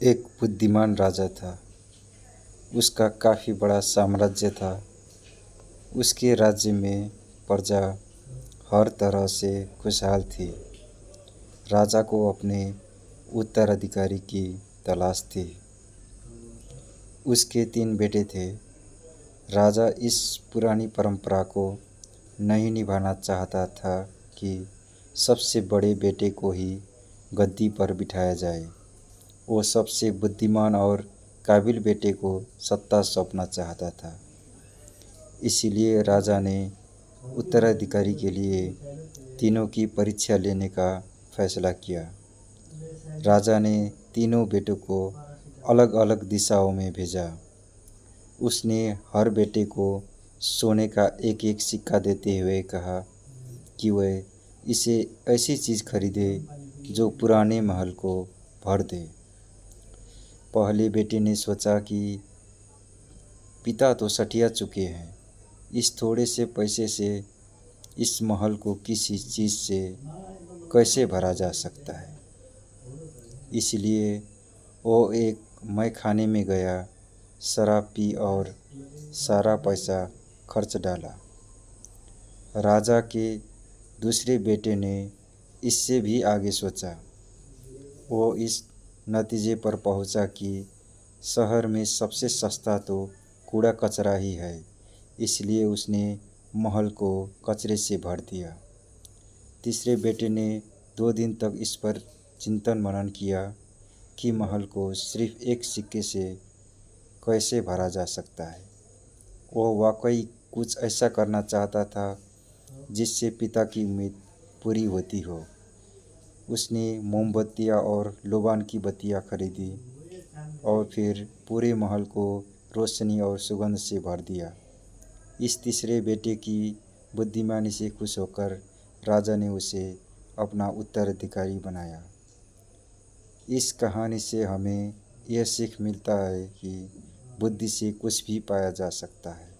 एक बुद्धिमान राजा था। उसका काफ़ी बड़ा साम्राज्य था। उसके राज्य में प्रजा हर तरह से खुशहाल थी। राजा को अपने उत्तराधिकारी की तलाश थी। उसके 3 बेटे थे। राजा इस पुरानी परंपरा को नहीं निभाना चाहता था कि सबसे बड़े बेटे को ही गद्दी पर बिठाया जाए। वो सबसे बुद्धिमान और काबिल बेटे को सत्ता सौंपना चाहता था। इसीलिए राजा ने उत्तराधिकारी के लिए तीनों की परीक्षा लेने का फैसला किया। राजा ने तीनों बेटों को अलग अलग दिशाओं में भेजा। उसने हर बेटे को सोने का एक एक सिक्का देते हुए कहा कि वह इसे ऐसी चीज़ खरीदे जो पुराने महल को भर दे। पहले बेटे ने सोचा कि पिता तो सठिया चुके हैं, इस थोड़े से पैसे से इस महल को किसी चीज़ से कैसे भरा जा सकता है। इसलिए वो एक मैखाने में गया, शराब पी और सारा पैसा खर्च डाला। राजा के दूसरे बेटे ने इससे भी आगे सोचा। वो इस नतीजे पर पहुंचा कि शहर में सबसे सस्ता तो कूड़ा कचरा ही है। इसलिए उसने महल को कचरे से भर दिया। तीसरे बेटे ने 2 दिन तक इस पर चिंतन मनन किया कि महल को सिर्फ एक सिक्के से कैसे भरा जा सकता है। वो वाकई कुछ ऐसा करना चाहता था जिससे पिता की उम्मीद पूरी होती हो। उसने मोमबत्तियाँ और लोबान की बत्तियाँ खरीदी और फिर पूरे महल को रोशनी और सुगंध से भर दिया। इस तीसरे बेटे की बुद्धिमानी से खुश होकर राजा ने उसे अपना उत्तराधिकारी बनाया। इस कहानी से हमें यह सीख मिलता है कि बुद्धि से कुछ भी पाया जा सकता है।